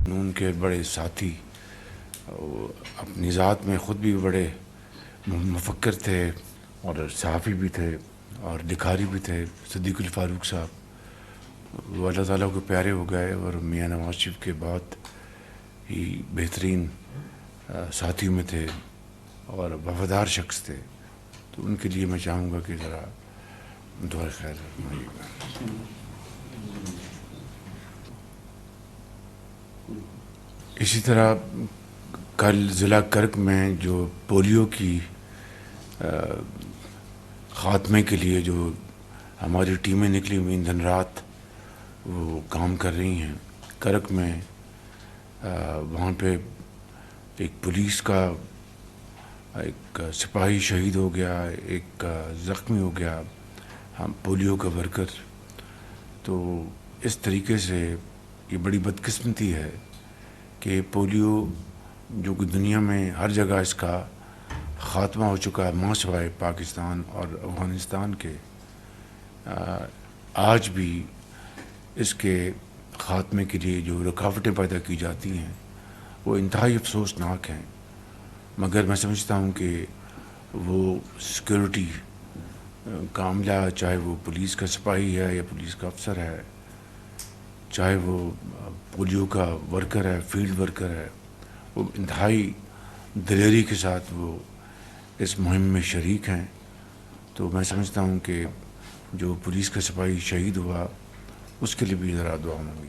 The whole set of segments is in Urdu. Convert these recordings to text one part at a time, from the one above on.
قانون کے بڑے ساتھی، اپنی ذات میں خود بھی بڑے مفکر تھے اور صحافی بھی تھے اور لکھاری بھی تھے، صدیق الفاروق صاحب، وہ اللہ تعالیٰ کو پیارے ہو گئے اور میاں نواز شریف کے بہت ہی بہترین ساتھیوں میں تھے اور وفادار شخص تھے. تو ان کے لیے میں چاہوں گا کہ ذرا دعا خیر فرمائیے گا. اسی طرح کل ضلع کرک میں جو پولیو کی خاتمے کے لیے جو ہماری ٹیمیں نکلی ہوئی دن رات وہ کام کر رہی ہیں کرک میں، وہاں پہ ایک پولیس کا ایک سپاہی شہید ہو گیا، ایک زخمی ہو گیا، ہم پولیو کا ورکر. تو اس طریقے سے یہ بڑی بدقسمتی ہے کہ پولیو جو کہ دنیا میں ہر جگہ اس کا خاتمہ ہو چکا ہے ماں سوائے پاکستان اور افغانستان کے، آج بھی اس کے خاتمے کے لیے جو رکاوٹیں پیدا کی جاتی ہیں وہ انتہائی افسوسناک ہیں. مگر میں سمجھتا ہوں کہ وہ سیکیورٹی کا عملہ، چاہے وہ پولیس کا سپاہی ہے یا پولیس کا افسر ہے، چاہے وہ پولیو کا ورکر ہے، فیلڈ ورکر ہے، وہ انتہائی دلیری کے ساتھ وہ اس مہم میں شریک ہیں. تو میں سمجھتا ہوں کہ جو پولیس کا سپاہی شہید ہوا اس کے لیے بھی ذرا دعا مانگی.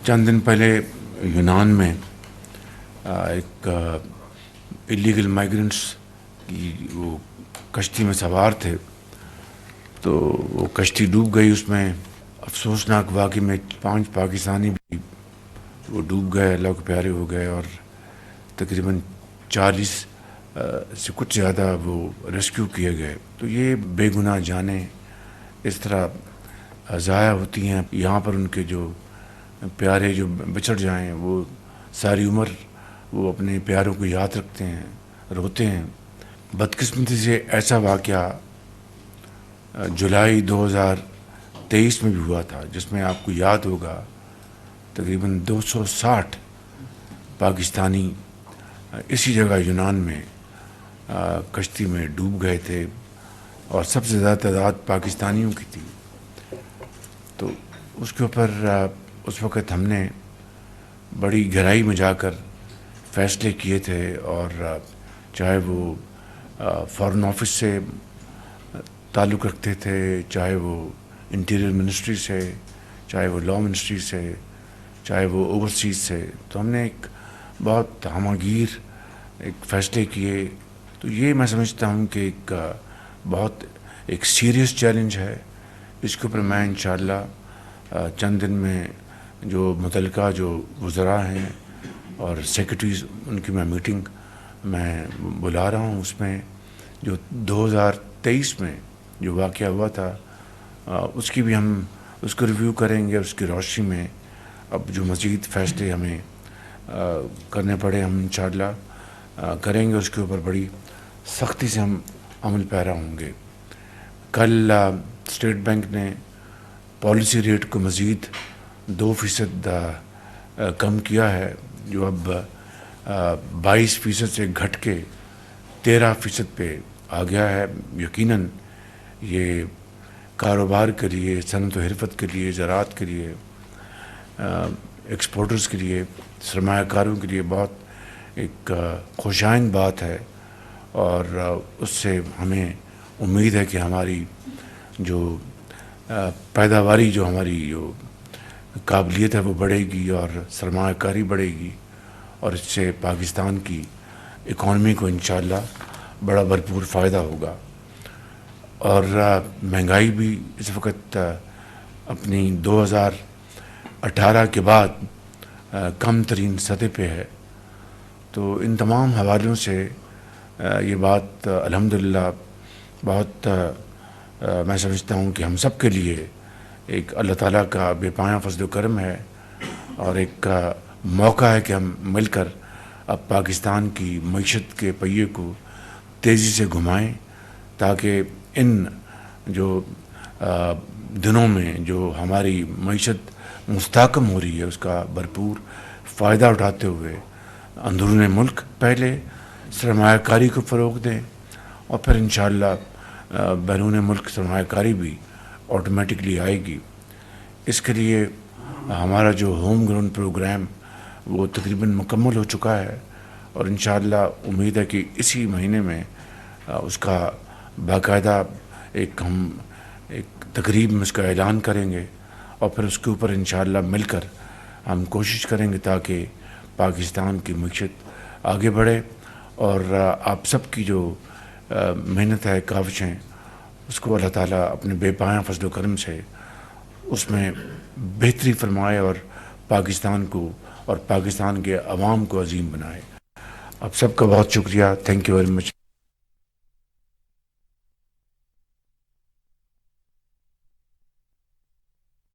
چند دن پہلے یونان میں ایک اللیگل مائیگرنٹس کی وہ کشتی میں سوار تھے، تو وہ کشتی ڈوب گئی. اس میں افسوسناک واقعے میں 5 پاکستانی بھی وہ ڈوب گئے، اللہ کے پیارے ہو گئے، اور تقریباً 40 سے کچھ زیادہ وہ ریسکیو کیے گئے. تو یہ بے گناہ جانیں اس طرح ضائع ہوتی ہیں. یہاں پر ان کے جو پیارے جو بچڑ جائیں وہ ساری عمر وہ اپنے پیاروں کو یاد رکھتے ہیں، روتے ہیں. بدقسمتی سے ایسا واقعہ جولائی 2023 میں بھی ہوا تھا، جس میں آپ کو یاد ہوگا تقریباً 260 پاکستانی اسی جگہ یونان میں کشتی میں ڈوب گئے تھے، اور سب سے زیادہ تعداد پاکستانیوں کی تھی. تو اس کے اوپر اس وقت ہم نے بڑی گہرائی میں جا کر فیصلے کیے تھے، اور چاہے وہ فارن آفس سے تعلق رکھتے تھے، چاہے وہ انٹیریئر منسٹری سے، چاہے وہ لا منسٹری سے، چاہے وہ اوورسیز سے. تو ہم نے ایک بہت ہمہ گیر ایک فیصلے کیے. تو یہ میں سمجھتا ہوں کہ ایک بہت ایک سیریس چیلنج ہے. اس کے اوپر میں انشاءاللہ چند دن میں جو متعلقہ جو وزراء ہیں اور سیکرٹریز ان کی میں میٹنگ میں بلا رہا ہوں. اس میں جو 2023 میں جو واقعہ ہوا تھا اس کی بھی ہم اس کو ریویو کریں گے. اس کی روشنی میں اب جو مزید فیصلے ہمیں کرنے پڑے ہم انشاءاللہ کریں گے. اس کے اوپر بڑی سختی سے ہم عمل پیرا ہوں گے. کل اسٹیٹ بینک نے پالیسی ریٹ کو مزید 2% کم کیا ہے، جو اب 22% سے گھٹ کے 13% پہ آ گیا ہے. یقیناً یہ کاروبار کے لیے، صنعت و حرفت کے لیے، زراعت کے لیے، ایکسپورٹرز کے لیے، سرمایہ کاروں کے لیے بہت ایک خوشائند بات ہے. اور اس سے ہمیں امید ہے کہ ہماری جو پیداواری، جو ہماری جو قابلیت ہے وہ بڑھے گی اور سرمایہ کاری بڑھے گی، اور اس سے پاکستان کی اکانومی کو انشاءاللہ بڑا بھرپور فائدہ ہوگا. اور مہنگائی بھی اس وقت اپنی 2018 کے بعد کم ترین سطح پہ ہے. تو ان تمام حوالوں سے یہ بات الحمدللہ بہت میں سمجھتا ہوں کہ ہم سب کے لیے ایک اللہ تعالیٰ کا بے پایاں فضل و کرم ہے، اور ایک موقع ہے کہ ہم مل کر اب پاکستان کی معیشت کے پہیے کو تیزی سے گھمائیں، تاکہ ان جو دنوں میں جو ہماری معیشت مستحکم ہو رہی ہے اس کا بھرپور فائدہ اٹھاتے ہوئے اندرون ملک پہلے سرمایہ کاری کو فروغ دیں اور پھر انشاءاللہ بیرون ملک سرمایہ کاری بھی آٹومیٹکلی آئے گی. اس کے لیے ہمارا جو ہوم گراؤنڈ پروگرام وہ تقریباً مکمل ہو چکا ہے اور انشاءاللہ امید ہے کہ اسی مہینے میں اس کا باقاعدہ ایک تقریب میں اس کا اعلان کریں گے اور پھر اس کے اوپر انشاءاللہ مل کر ہم کوشش کریں گے تاکہ پاکستان کی معیشت آگے بڑھے اور آپ سب کی جو محنت ہے کاوشیں اس کو اللہ تعالیٰ اپنے بے پایاں فضل و کرم سے اس میں بہتری فرمائے اور پاکستان کو اور پاکستان کے عوام کو عظیم بنائے. آپ سب کا بہت شکریہ. Thank you very much.